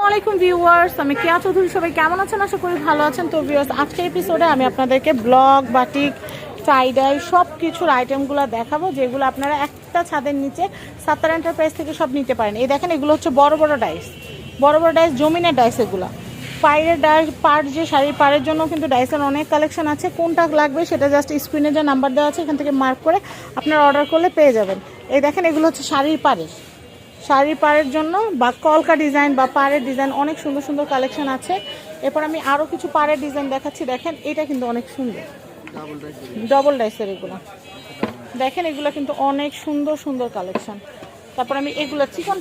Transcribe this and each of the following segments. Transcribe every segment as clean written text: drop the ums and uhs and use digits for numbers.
আসসালামাইকুম ভিউয়ার্স, আমি কেয়া চৌধুরী। সবাই কেমন আছেন? আশা করি ভালো আছেন। তো ভিউয়ার্স, আজকের এপিসোডে আমি আপনাদেরকে ব্লক, বাটিক, টাইডাই সব কিছুর আইটেমগুলো দেখাবো, যেগুলো আপনারা একটা ছাদের নিচে সাত্তার এন্টারপ্রাইজ থেকে সব নিতে পারেন। এই দেখেন, এগুলো হচ্ছে বড় বড় ডাইস, জমিনের ডাইস। এগুলো পায়ের ডাইস, পাড় যে শাড়ির পাড়ের জন্য কিন্তু ডাইসের অনেক কালেকশন আছে। কোনটা লাগবে সেটা জাস্ট স্ক্রিনে যে নাম্বার দেওয়া আছে এখান থেকে মার্ক করে আপনারা অর্ডার করলে পেয়ে যাবেন। এই দেখেন, এগুলো হচ্ছে শাড়ির পাড়ের জন্য বা কলকা ডিজাইন বা পাড়ের ডিজাইন, অনেক সুন্দর সুন্দর কালেকশন আছে। এরপর আমি আরও কিছু পাড়ের ডিজাইন দেখাচ্ছি। দেখেন, এটা কিন্তু অনেক সুন্দর, ডবল ডাইসের এগুলো দেখেন, এগুলো কিন্তু অনেক সুন্দর সুন্দর কালেকশন। তারপর আমি এগুলো চিকন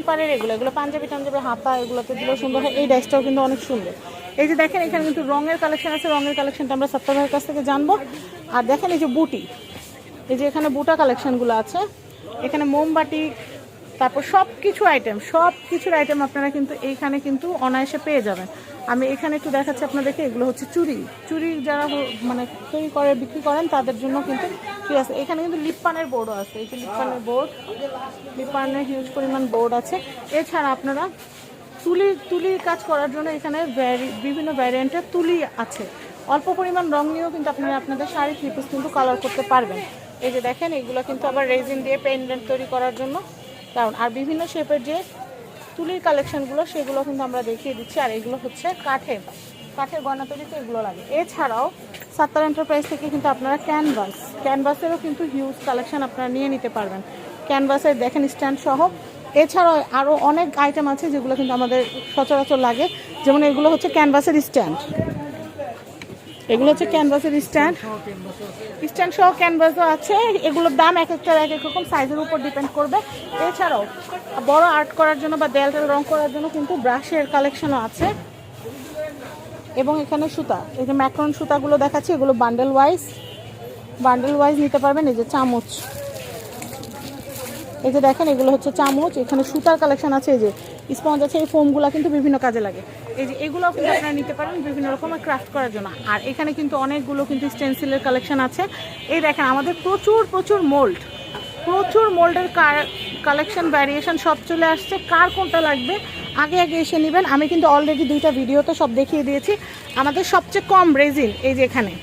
পাড়ের এগুলো পাঞ্জাবি হাতা, এগুলোতে দিলেও সুন্দর হয়। এই ডাইসটাও কিন্তু অনেক সুন্দর। এই যে দেখেন, এখানে কিন্তু রঙের কালেকশন আছে। রঙের কালেকশনটা আমরা সাত্তার ভাইয়ের কাছ থেকে জানবো। আর দেখেন, এই যে বুটি, এই যে এখানে বুটা কালেকশনগুলো আছে। এখানে মোমবাটি, তারপর সব কিছুর আইটেম আপনারা কিন্তু এইখানে কিন্তু অনায়াসে পেয়ে যাবেন। আমি এখানে একটু দেখাচ্ছি আপনাদেরকে। এগুলো হচ্ছে চুড়ি যারা মানে তৈরি করে বিক্রি করেন তাদের জন্য কিন্তু ঠিক আছে। এখানে কিন্তু লিপপানের বোর্ডও আছে। এই যে লিপপানের হিউজ পরিমাণ বোর্ড আছে। এছাড়া আপনারা তুলির কাজ করার জন্য এখানে বিভিন্ন ভ্যারিয়েন্টের তুলি আছে। অল্প পরিমাণ রং নিয়েও কিন্তু আপনারা আপনাদের শাড়ি থ্রি পিস কিন্তু কালার করতে পারবেন। এই যে দেখেন, এগুলো কিন্তু আবার রেজিন দিয়ে পেন্ডেন্ট তৈরি করার জন্য কারণ। আর বিভিন্ন শেপের যে তুলির কালেকশনগুলো সেগুলো কিন্তু আমরা দেখিয়ে দিচ্ছি। আর এগুলো হচ্ছে কাঠের গয়না তৈরিতে এগুলো লাগে। এছাড়াও সাত্তার এন্টারপ্রাইজ থেকে কিন্তু আপনারা ক্যানভাসেরও কিন্তু হিউজ কালেকশন আপনারা নিয়ে নিতে পারবেন। ক্যানভাসের দেখেন স্ট্যান্ড সহ। এছাড়াও আরও অনেক আইটেম আছে যেগুলো কিন্তু আমাদের সচরাচর লাগে। যেমন এগুলো হচ্ছে ক্যানভাসের স্ট্যান্ড সহ ক্যানভাসও আছে। এগুলোর দাম এক একটার এক এক রকম, সাইজের উপর ডিপেন্ড করবে। এছাড়াও বড় আর্ট করার জন্য বা দেয়াল রং করার জন্য কিন্তু ব্রাশের কালেকশনও আছে। এবং এখানে সুতা, এই যে ম্যাক্রন সুতাগুলো দেখাচ্ছি, এগুলো বান্ডেল ওয়াইজ নিতে পারবেন। এই যে চামচ, এই যে দেখেন, এগুলো হচ্ছে চামচ। এখানে সুতার কালেকশন আছে, এই যে স্পঞ্জ আছে। এই ফোমগুলো কিন্তু বিভিন্ন কাজে লাগে। এই যে এগুলোও কিন্তু আপনারা নিতে পারেন বিভিন্ন রকমের ক্রাফট করার জন্য। আর এখানে কিন্তু অনেকগুলো কিন্তু স্টেনসিলের কালেকশন আছে। এই দেখেন, আমাদের প্রচুর মোল্ডের কালেকশন, ভ্যারিয়েশন সব চলে আসছে। কার কোনটা লাগবে আগে এসে নেবেন। আমি কিন্তু অলরেডি 2টা ভিডিওতে সব দেখিয়ে দিয়েছি। আমাদের সবচেয়ে কম রেজিন, এই যে এখানে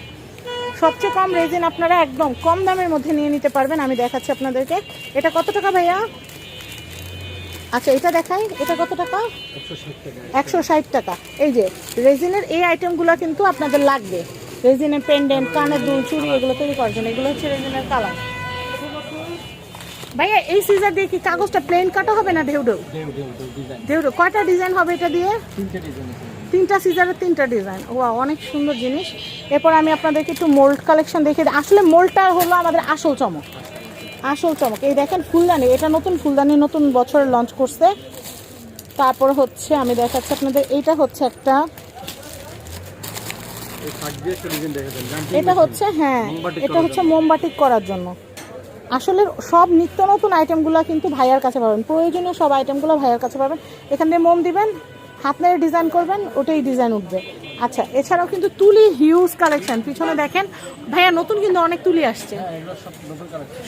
সবচেয়ে কম রেজিন আপনারা একদম কম দামের মধ্যে নিয়ে নিতে পারবেন। আমি দেখাচ্ছি আপনাদেরকে। এটা কত টাকা ভাইয়া? আচ্ছা, এটা দেখাই। এটা কত টাকা? 160 টাকা। এই যে রেজিনের এই আইটেমগুলো কিন্তু আপনাদের লাগবে। রেজিনের পেন্ডেন্ট, কানের দুল, চুড়ি এগুলো তৈরি করার জন্য। এগুলো হচ্ছে রেজিনের কালার। ভাইয়া, এই সিজার দিয়ে কি কাগজটা প্লেন কাটা হবে না ঢেউ? কয়টা ডিজাইন হবে এটা দিয়ে? 3টা সিজারের 3টা ডিজাইন। ও, অনেক সুন্দর জিনিস। এরপর আমি আপনাদেরকে একটু মোল্ড কালেকশন দেখিয়ে দিই। আসলে মোল্ডটা হলো আমাদের আসল চমক। এই দেখেন ফুলদানি, এটা নতুন ফুলদানি, নতুন বছরে লঞ্চ করছে। তারপর হচ্ছে আমি দেখাচ্ছি আপনাদের, এইটা হচ্ছে একটা, এটা হচ্ছে মোমবাটিক করার জন্য। আসলে সব নিত্য নতুন আইটেমগুলো কিন্তু ভাইয়ার কাছে পাবেন। প্রয়োজনীয় সব আইটেমগুলো ভাইয়ার কাছে পাবেন। এখান দিয়ে মোম দিবেন, হাত মেরে ডিজাইন করবেন, ওটাই ডিজাইন উঠবে। আচ্ছা, এছাড়াও কিন্তু তুলি হিউজ কালেকশন। পিছনে দেখেন ভাইয়া, নতুন কিন্তু অনেক তুলি আসছে,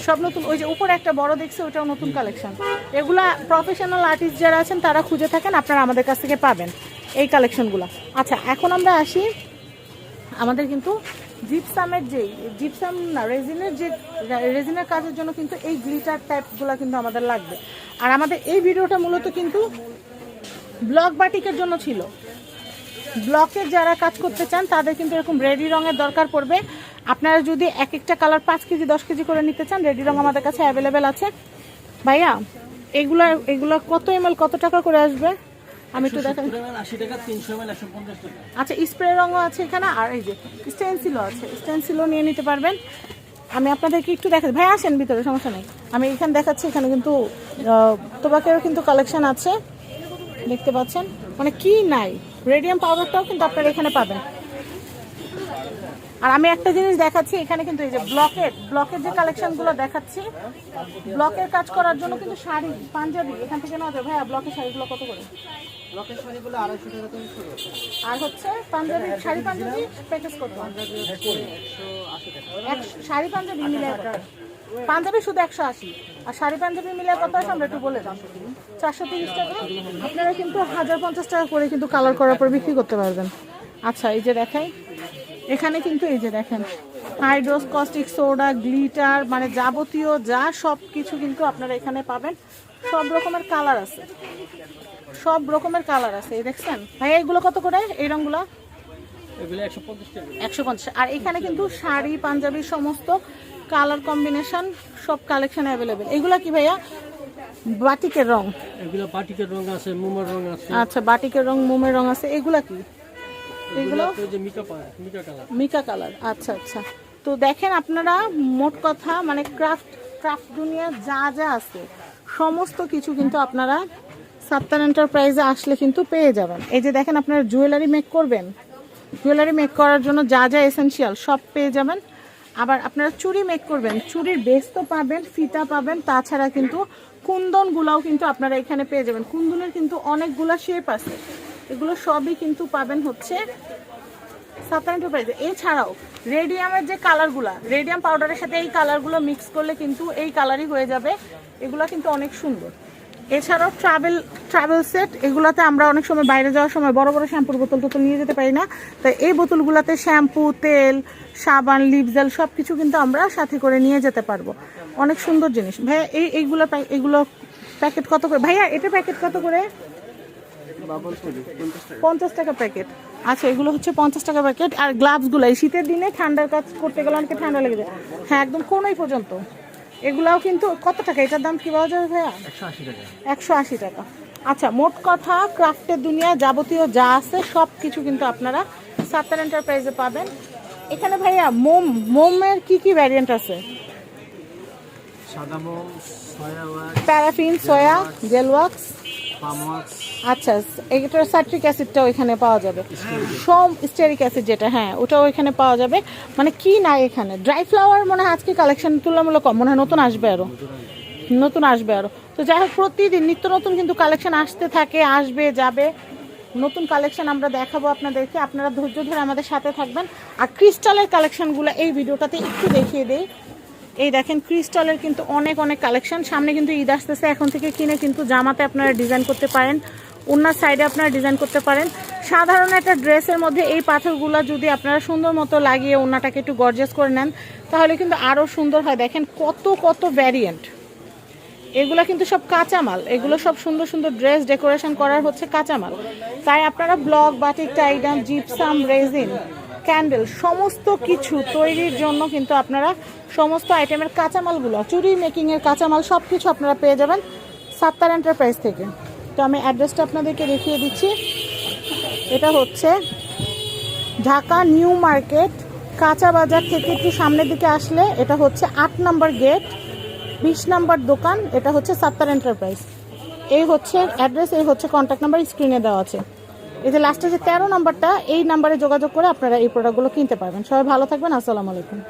সব নতুন। ওই যে উপরে একটা বড় দেখছে, ওটাও নতুন কালেকশন। এগুলা প্রফেশনাল আর্টিস্ট যারা আছেন তারা খুঁজে থাকেন, আপনারা আমাদের কাছ থেকে পাবেন এই কালেকশনগুলো। আচ্ছা, এখন আমরা আসি। আমাদের কিন্তু রেজিনের কাজের জন্য কিন্তু এই গ্লিটার টাইপগুলো কিন্তু আমাদের লাগবে। আর আমাদের এই ভিডিওটা মূলত কিন্তু ব্লক বাটিকের জন্য ছিল। ব্লকের যারা কাজ করতে চান তাদের কিন্তু এরকম রেডি রঙের দরকার পড়বে। আপনারা যদি এক একটা কালার 5 কেজি 10 কেজি করে নিতে চান, রেডি রঙ আমাদের কাছে অ্যাভেলেবেল আছে। ভাইয়া, এগুলা কত ml কত টাকা করে আসবে? আমি একটু দেখাই। 80 টাকা, 300 ml 150 টাকা। আচ্ছা, স্প্রে রঙও আছে এখানে। আর এই যে স্টেনসিলও নিয়ে নিতে পারবেন। আমি আপনাদেরকে একটু দেখাই। ভাই আসেন ভিতরে, সমস্যা নেই। আমি এখানে দেখাচ্ছি। এখানে কিন্তু তোবাকেরও কিন্তু কালেকশন আছে, দেখতে পাচ্ছেন। মানে কি নাই, রেডিয়াম পাউডারটাও কিন্তু আপনারা এখানে পাবেন। আর আমি একটা জিনিস দেখাচ্ছি, এখানে কিন্তু এই যে ব্লকের যে কালেকশনগুলো দেখাচ্ছি, ব্লকের কাজ করার জন্য কিন্তু শাড়ি, পাঞ্জাবি এখান থেকে নেওয়া যায়। ভাইয়া, ব্লকের শাড়িগুলো কত করে? ব্লকের শাড়িগুলো 250 টাকা থেকে শুরু। আর হচ্ছে পাঞ্জাবি, পাঞ্জাবি প্যাকেজ কত? 180 টাকা। শাড়ি পাঞ্জাবি মিলে পাঞ্জাবি শুধু 180, আর শাড়ি পাঞ্জাবি মিলে কত আছে আমরা একটু বলে দাম। 430 টাকা। আপনারা কিন্তু 1050 টাকা করে কিন্তু কালার করার পর বিক্রি করতে পারবেন। আচ্ছা এই যে দেখাই, এখানে কিন্তু এই যে দেখেন হাইড্রোস, কস্টিক সোডা, গ্লিটার, মানে যাবতীয় যা সব কিছু কিন্তু আপনারা এখানে পাবেন। সব রকমের কালার আছে, সব রকমের কালার আছে। এই দেখছেন ভাই, এগুলো কত করে এই রঙগুলো? 150। আর এখানে কিন্তু শাড়ি পাঞ্জাবি সমস্ত কালার কম্বিনেশন সব কালেকশন অ্যাভেলেবেল। এগুলা কি ভাইয়া? বাটিকের রং? এগুলো বাটিকের রং আছে, মোমের রং আছে। আচ্ছা বাটিকের রং, মোমের রং আছে। এগুলা কি? এগুলো মিকা কালার। আচ্ছা আচ্ছা। তো দেখেন আপনারা মোট কথা মানে ক্রাফট দুনিয়া যা যা আছে সমস্ত কিছু কিন্তু আপনারা সাত্তার এন্টারপ্রাইজে আসলে কিন্তু পেয়ে যাবেন। এই যে দেখেন আপনারা জুয়েলারি মেক করবেন, জুয়েলারি মেক করার জন্য যা যা এসেনশিয়াল সব পেয়ে যাবেন। আবার আপনারা চুড়ি মেক করবেন, চুড়ির বেস তো পাবেন, ফিতা পাবেন, তাছাড়া কিন্তু কুন্দনগুলাও কিন্তু আপনারা এখানে পেয়ে যাবেন। কুন্দনের কিন্তু অনেকগুলো শেপ আছে, এগুলো সবই কিন্তু পাবেন হচ্ছে সাত্তার এন্টারপ্রাইজে। এছাড়াও রেডিয়ামের যে কালারগুলা, রেডিয়াম পাউডারের সাথে এই কালারগুলো মিক্স করলে কিন্তু এই কালারই হয়ে যাবে। এগুলো কিন্তু অনেক সুন্দর। এছাড়াও ট্রাভেল সেট, এগুলাতে আমরা অনেক সময় বাইরে যাওয়ার সময় বড় বড় শ্যাম্পুর বোতল নিয়ে যেতে পারি না, তাই এই বোতলগুলোতে শ্যাম্পু, তেল, সাবান, লিপ জেল সব কিছু কিন্তু আমরা সাথে করে নিয়ে যেতে পারবো। অনেক সুন্দর জিনিস ভাইয়া। এগুলো প্যাকেট কত করে ভাইয়া? এটা প্যাকেট কত করে? 50 টাকা প্যাকেট। আচ্ছা এগুলো হচ্ছে 50 টাকা প্যাকেট। আর গ্লাভসগুলো এই শীতের দিনে ঠান্ডার কাজ করতে গেলে অনেকে ঠান্ডা লেগে যায়, হ্যাঁ একদম কোনোই পর্যন্ত। এগুলাও কিন্তু কত টাকা? এটার দাম কি পাওয়া যাবে ভাইয়া? 180 টাকা। আচ্ছা মোট কথা ক্রাফটের দুনিয়া যাবতীয় যা আছে সব কিছু কিন্তু আপনারা সাত্তার এন্টারপ্রাইজে পাবেন। এখানে ভাইয়া মোমের কি কি ভ্যারিয়েন্ট আছে? সাদা মোম, soya wax, paraffin, soya, gel wax. Palm wax. আচ্ছা এটার সাইট্রিক অ্যাসিডটাও এখানে পাওয়া যাবে, সব স্টেরিক অ্যাসিড যেটা, হ্যাঁ ওটাও এখানে পাওয়া যাবে। মানে কি না এখানে ড্রাই ফ্লাওয়ার মনে হয় আজকে কালেকশন তুলনামূলক কম, মনে হয় নতুন আসবে আরো। তো যাই হোক প্রতিদিন নিত্য নতুন কিন্তু কালেকশন আসতে থাকে, আসবে যাবে, নতুন কালেকশন আমরা দেখাবো আপনাদেরকে। আপনারা ধৈর্য ধরে আমাদের সাথে থাকবেন। আর ক্রিস্টালের কালেকশনগুলো এই ভিডিওটাতে একটু দেখিয়ে দেই। এই দেখেন ক্রিস্টালের কিন্তু অনেক কালেকশন। সামনে কিন্তু ঈদ আসতেছে, এখন থেকে কিনে কিন্তু জামাতে আপনারা ডিজাইন করতে পারেন, ওনার সাইডে আপনারা ডিজাইন করতে পারেন। সাধারণ একটা ড্রেসের মধ্যে এই পাথরগুলো যদি আপনারা সুন্দর মতো লাগিয়ে ওনাটাকে একটু গর্জিয়াস করে নেন তাহলে কিন্তু আরও সুন্দর হয়। দেখেন কত ভ্যারিয়েন্ট। এগুলো কিন্তু সব কাঁচামাল, এগুলো সব সুন্দর ড্রেস ডেকোরেশন করার হচ্ছে কাঁচামাল। তাই আপনারা block, batik, tie dye, gypsum, resin, candle সমস্ত কিছু তৈরির জন্য কিন্তু আপনারা সমস্ত আইটেমের কাঁচামালগুলো, চুড়ি মেকিংয়ের কাঁচামাল সব কিছু আপনারা পেয়ে যাবেন সাত্তার এন্টারপ্রাইজ থেকে। তো আমি অ্যাড্রেসটা আপনাদেরকে দেখিয়ে দিচ্ছি। এটা হচ্ছে ঢাকা নিউ মার্কেট, কাঁচা বাজার থেকে একটু সামনের দিকে আসলে এটা হচ্ছে 8 নম্বর গেট, 20 নম্বর দোকান। এটা হচ্ছে সাত্তার এন্টারপ্রাইজ। এই হচ্ছে অ্যাড্রেস, এই হচ্ছে কন্ট্যাক্ট নাম্বার স্ক্রিনে দেওয়া আছে। এই যে লাস্টে যে 13 নম্বরটা, এই নাম্বারে যোগাযোগ করে আপনারা এই প্রোডাক্টগুলো কিনতে পারবেন। সবাই ভালো থাকবেন, আসসালামু আলাইকুম।